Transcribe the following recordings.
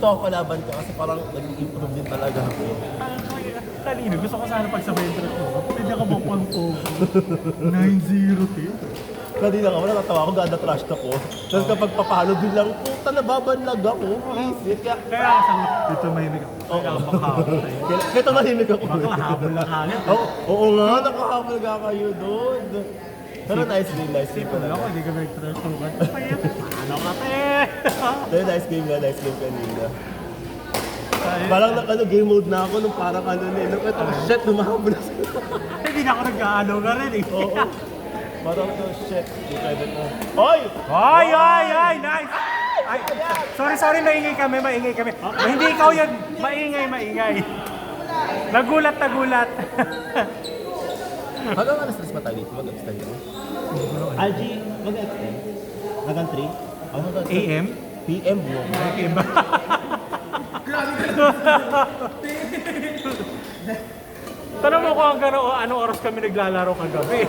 ako kalaban ka kasi parang nag-improve din talaga ako. Kanina, gusto ko sana pagsabayin ko. Pwede ka ba pang 9-0 Kanina ka, natatawa ako, ganda trash talk ko. Tapos kapag papalo bilang, puta, nababanlag ako. Isip kaya. Kaya ako sabi, dito mahimik ako. Kaya ako makahabol sa'yo. Kaya tahimik ako. Baka mahabol lang agad. Oo nga, nakahabol ka kayo doon. Pero nice game Sipon talaga. ako, hindi ka nag-trash talk. Ano ka, te? Pero nice game kanina. Parang game mode na ako nung parang shit, lumahabol na sila. Hindi na ako nag-aano ka rin eh. Oo. Parang shit, di pwede ko. Hoy! Ay! Nice! Ay, sorry, maingay kami. Hindi ikaw yun, maingay. Nagulat. Hanggang alas 3 pa tayo dito, mag-extend ko. Algie, mag-extend? Hanggang 3? AM? PM mo. AM ba? Tanong mo ko anong oras kami naglalaro kagabi.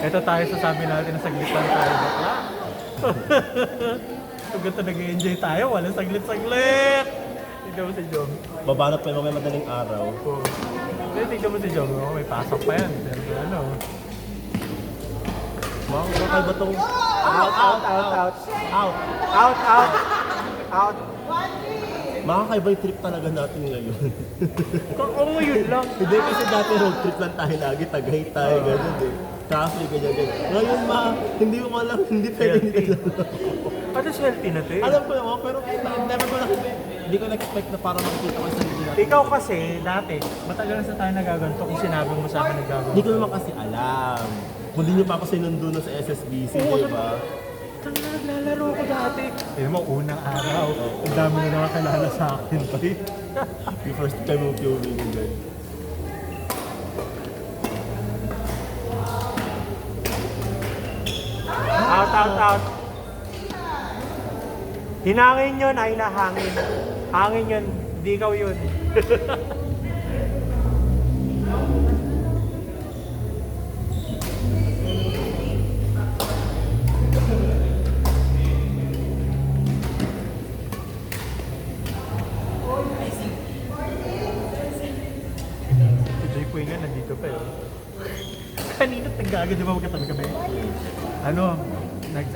Ito tayo sasabi natin na saglitan tayo. Bakla. Pag ito nag-enjoy tayo, walang saglit. Tignan mo si Jom. Babanat pa yung mga madaling araw. Tignan mo si Jom. May pasok pa yan. Ano? Mga kakal ba itong... Out. Makakaiba yung trip talaga natin ngayon. Oo, yun lang. Hindi kasi dati road trip lang tayo lagi, Tagaytay, gano'n eh. Traffic, ganyan. Ngayon hindi ko alam, hindi pwede nila. At is healthy na ito eh. Alam ko naman, pero hindi ko na-expect na para makikita ko sa sarili natin. Ikaw kasi, dati, matagal na sa tayo nagaganto kung sinabi mo sa akin nagaganto. Hindi ko naman kasi alam. Kundi nyo pa ako sinundo sa SSBC, di ba? Tanga na, naglalaro ko dati. Eh mo, unang araw. Ang dami na nakakalala sa akin pa eh. Yung first time mo viewing ko dyan. Out. Hinangin yun, ay nahangin. Hangin yun, hindi ikaw yun. Si Jay Puy nga, nandito pa eh. Kanina tagagad, di ba magkatabi kami? Nanonood lang.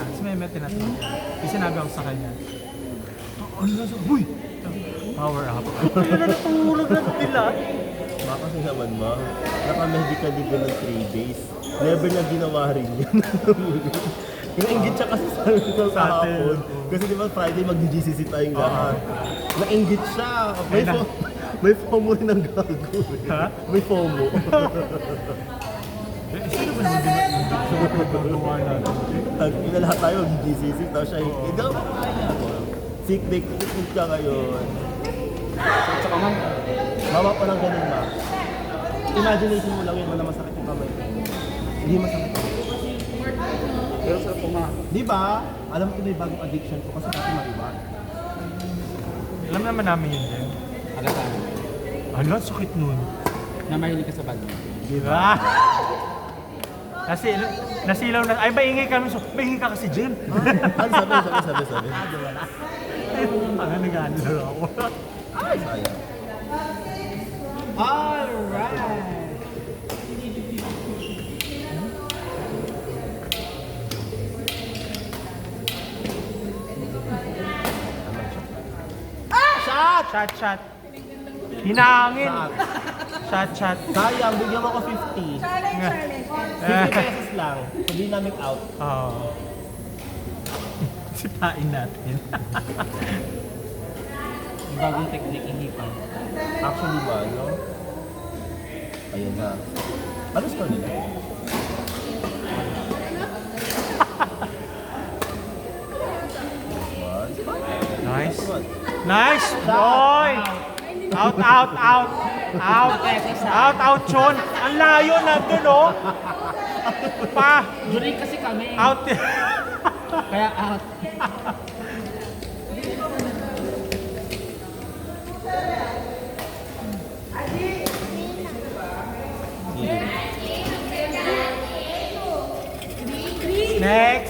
Tapos may tinatanong. Yung sinabi ako sa kanya, ano na sa, uy! Power up. Kaya na natulog na nila. Baka kasi naman naka-medical leave ng 3 days. Never na ginawa rin yun. Nainggit siya kasi sa amin ko kahapon. Kasi di ba Friday mag-GCC tayong lahat. Nainggit siya. May FOMO rin ang gago. Ha? May FOMO. Sino ba naman ginagawa natin? Hindi lahat tayo mag-GCC. Tapos siya, ikaw, sick day ka ngayon. So, tsaka mama pa lang ganun ma. Imagination mo lang yun na masakit yung kamay. Hindi masakit. Pero sa puma, Di ba? Alam ko na yung bagong addiction ko kasi dati maiba. Alam naman namin yun din. agatan Ano? Sakit nun. na mahilig ka sa badminton. Di ba? Kasi nasilaw na. Ay, maingay kami. So, maingay ka kasi, Jim. Ano sabi? Ano nag-ano ako? Ay, sayang. Alright! Shot. Hinangin. Shot. Sayang, bigyan mo ko 50. 50 pesos lang. Sabi namin out. Oo. Sipain natin. Yung bagong technique hinipan. Actually ba, no? Ayun na. Ano score nila? Nice, boy! Out, Chon! Ang layo na dun, oh! During kasi kami. Out! Kaya out. Next!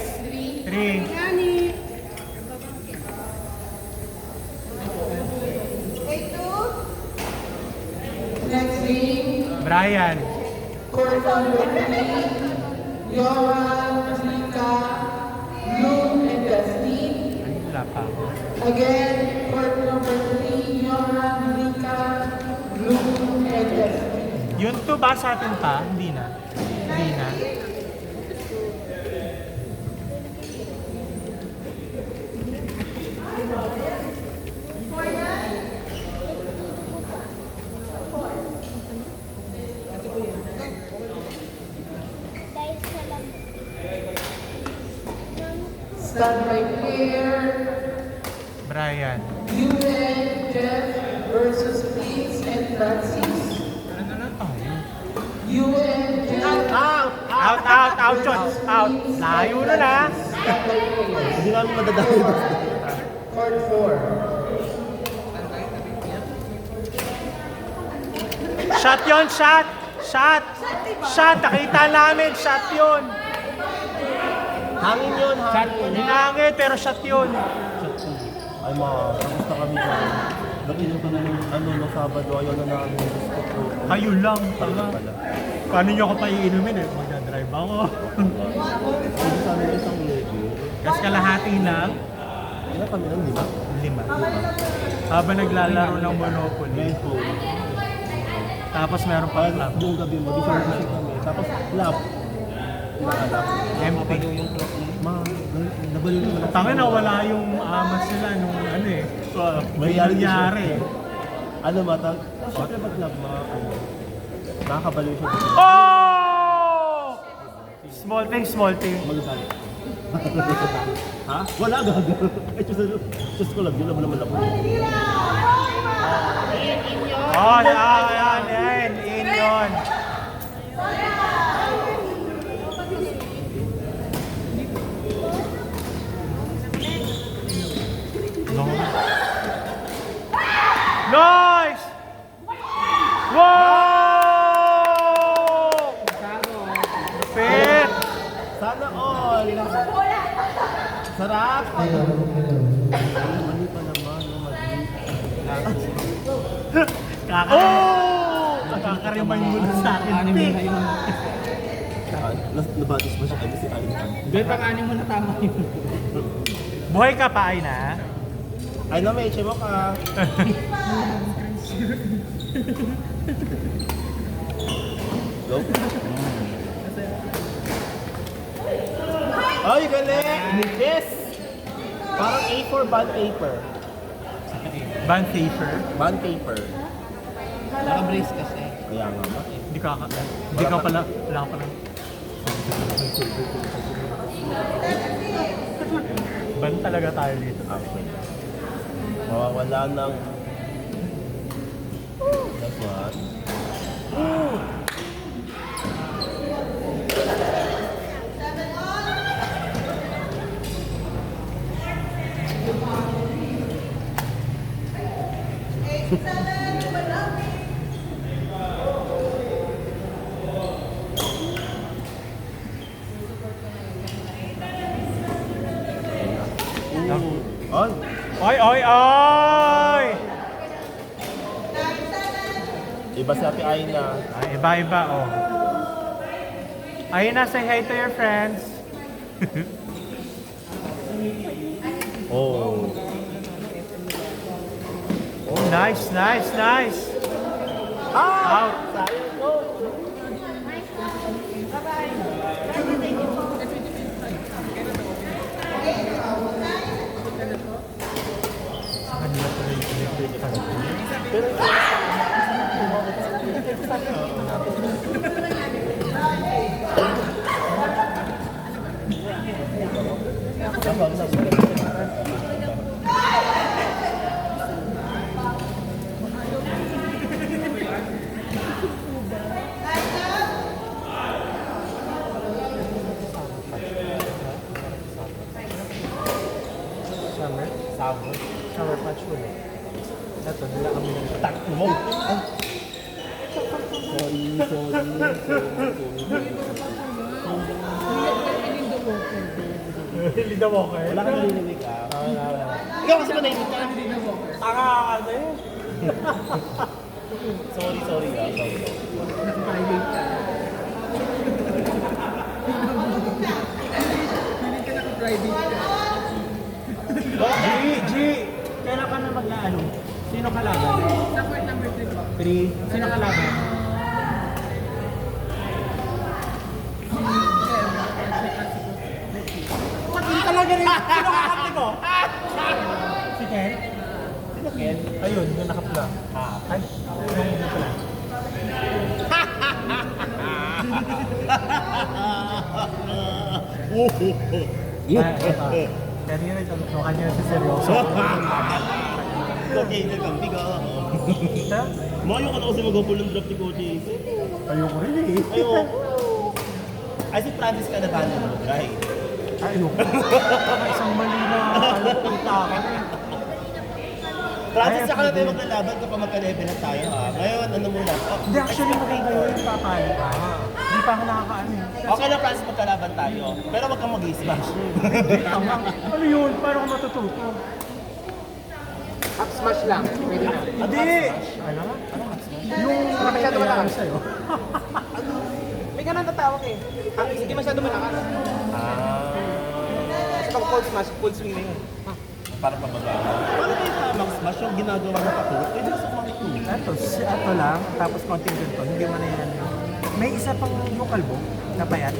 Next name, Brian. court number 3, Yohan, Rika, Lou, and Destiny. Ay, wala pa ako. Again, court number 3, Yohan, Rika, Lou, and Destiny. Yun to ba sa atin pa? Hindi na. Hindi na. Stand right here. Brian. UN, Jeff versus Pete and Francis. Ano na tayo? UN, Jeff. Out, shots. Out. Layo na na. Stand right here. Hindi namin madadali. Court 4. Shot yun, shot! Shot! Shot! Nakita namin, shot yun! Hangin yun, hangin. Hinangin, pero shot yun. Ay mga, tapos na kami dyan. Nakinig ko na nung nung Sabado, ayaw na namin. Gusto ko. Kayo lang, Tama tama. pala. Paano nyo ako pa iinumin eh? Magdadrive ako. Hindi sa amin isang lego. Kasi kalahati lang, Ilan kami nun, di ba? 5. Habang naglalaro ng Monopoly. Ngayon po. Tapos meron pang club. Yung gabi mo, di siya kami. Tapos, lap. Naalap. MP. Nabalik naman. Tangin na wala yung amas nila nung ano eh. So, may Reality nangyari eh. Ano matag? Siyempre pag lap, nakakabaliw siya. Oh! Small thing. Magsasabi. Ha? Wala gaga. Ay, Diyos ko lang, yun naman ako. Oh, yan. In yun. Nice! Wow! Fit! Sana all! Sarap! Mali pa naman, no, mali. Kakariman mo na sa akin, Anim Fit. na yun. Nabatis ba siya? Ay, si Alan. Doon pang-anim mo na tama yun. Buhay ka pa, ay na? Ay, na may mo ka. Go. Ay, galing! Yes! Parang A4 bond paper. Van safer. Bond paper. Naka-brace kasi. Kaya nga ba? Hindi ka pala. Wala ka pala. Ban talaga tayo dito. Okay. Mawawala ng... That's what? On. Oy! Iba si Ate Aina. Ay, iba, oh. Ayun na, say hi to your friends. Oh. Oh, nice. Out. Sa kanila pala yung electric fan. Shower patch ulit. Ito, nila kami ng Takbo. Ay. Sorry. Linda Walker. Wala ka narinig ah. Wala. Ikaw kasi ba nainig ka? Tanga ka kasi. Sorry, sorry ah. Sorry. Naka-private ka. Feeling ka naka-private ka. G! Kailan ka na mag-ano? Sino kalaban? Sa court number 3 po. 3. Sino kalaban? Pati talaga rin. Sino kakante ko? Si Ken? Sino Ken? Ayun, yung nakapula. Ay, yung nakapula. Kaya yun, mukha niya si seryoso. Coach Hazel kang biga. Kita? Mayo ka na kasi mag-upol ng draft ni Coach Hazel. Ayoko rin eh. Ayoko. Ay, si Francis ka na ba mo, right? Ayoko. Isang mali na ano, kita ako. Francis, saka na tayo maglalaban kapag magka-level na tayo ha. Ngayon, ano muna? Oh, Hindi, actually maganda yun, papali ka. Hindi pa ako nakakaano eh. okay na Francis, magkalaban tayo. Pero wag kang mag-smash. Tama. Ano yun? Paano ko matututo? Up smash lang. Pwede na. Hindi! Ano? Yung Masyado kaya malakas. sa'yo. May ganun na tawag eh. Hindi masyado malakas. Kasi pag full smash, full swing na yun. Para pababa. Paano kayo tamang smash yung ginagawa na patulog? Pwede sa mga tulog. Ito lang, tapos konting ganito, hindi mo na yan. May isa pang yung kalbo, na payat.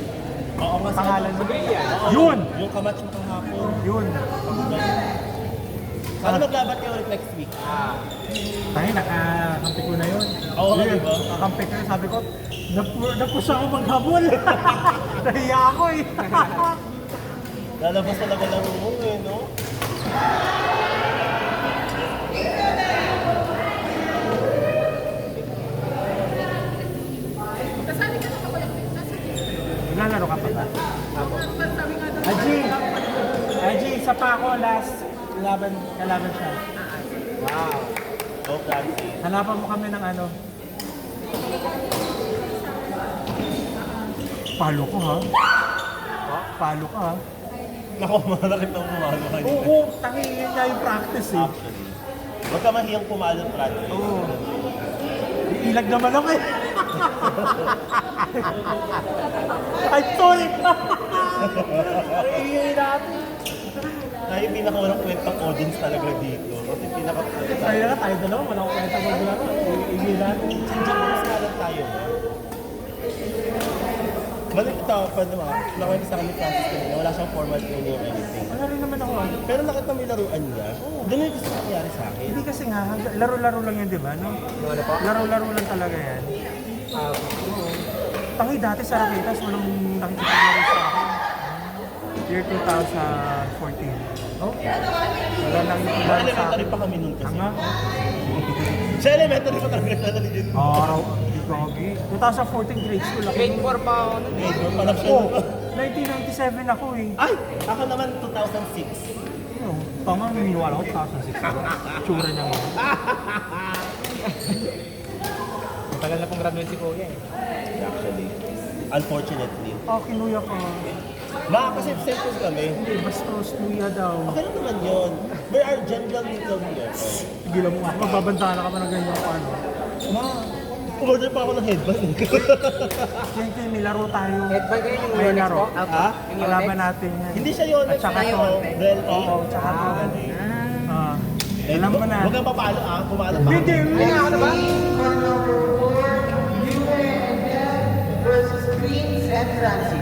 Oo nga. Pangalan mo? Oo, Yun! Yung kamatch mo kahapon. Yun. Sana maglaban kayo ulit next week. Tayo, nakakampi ko na yun. Oo, Yun, di ba? nakakampi ko, sabi ko, napusa ako maghabol. Nahiya ako eh. Lalabas talaga lang mo eh, no? Naglalaro ka pa ba? Aji, isa pa ako last kalaban siya. Wow. Oh, Francis. Hanapan mo kami ng ano. Palo ko ha? Palo ka ha? Naku, malakit na pumalo ka niya. Oo, tangingin nga yung practice eh. Actually. Huwag ka mahiyang pumalo, Francis. Oo. Iilag naman ako eh. Ay, sorry! Iilag natin. Tayo yung pinakawalang kwentang audience talaga dito. Kasi Tayo na tayo dalawa, wala akong kwenta ko dalawa. Iilag natin. Sandiyan mas nga lang tayo. Balik ito pa naman. Nakita sa kami Francis kanina. Wala siyang formal training or anything. Wala rin naman ako. Pero nakita mo yung laruan niya. Doon yung gusto nangyari sa akin. Hindi kasi nga, laro-laro lang yun, di ba? No? Laro-laro lang talaga yan. Tangi dati sa Rakitas, walang nakikita laro sa akin. Year 2014. Oh? Wala nang Mga laro sa elementary akin. pa kami nun kasi. Tanga? Sa elementary pa talaga na legit. Araw. Gagi. 2014 grade school ako. Grade 4 pa ako nun. Grade 1 pa lang siya. Oh, 1997 ako eh. Ay! Ako naman 2006. Ano? Tama, mininiwala ko 2006. Tsura niya ngayon. Matagal na pong graduate si Kuya eh. Actually. Unfortunately. Oh, kinuya ka. Kasi same course kami. Hindi, bastos, kuya daw. Okay lang naman yun. We are general neutral here. Tigilan mo nga. Magbabantahan ka pa ng ganyan pa ano. Umorder pa ako ng headband. Siyempre, may laro tayo. Headband kayo yung May Yonex laro. po? Ha? Yung Kalaban Yonex? natin yan. Hindi siya yun. At saka to. Del A. Oo, tsaka to. Ah. Alam mo na. Huwag kang papalo ah. Pumalo pa. Hindi, Ay, nga ako na ba? For number 4, UNF versus Queens and Francis.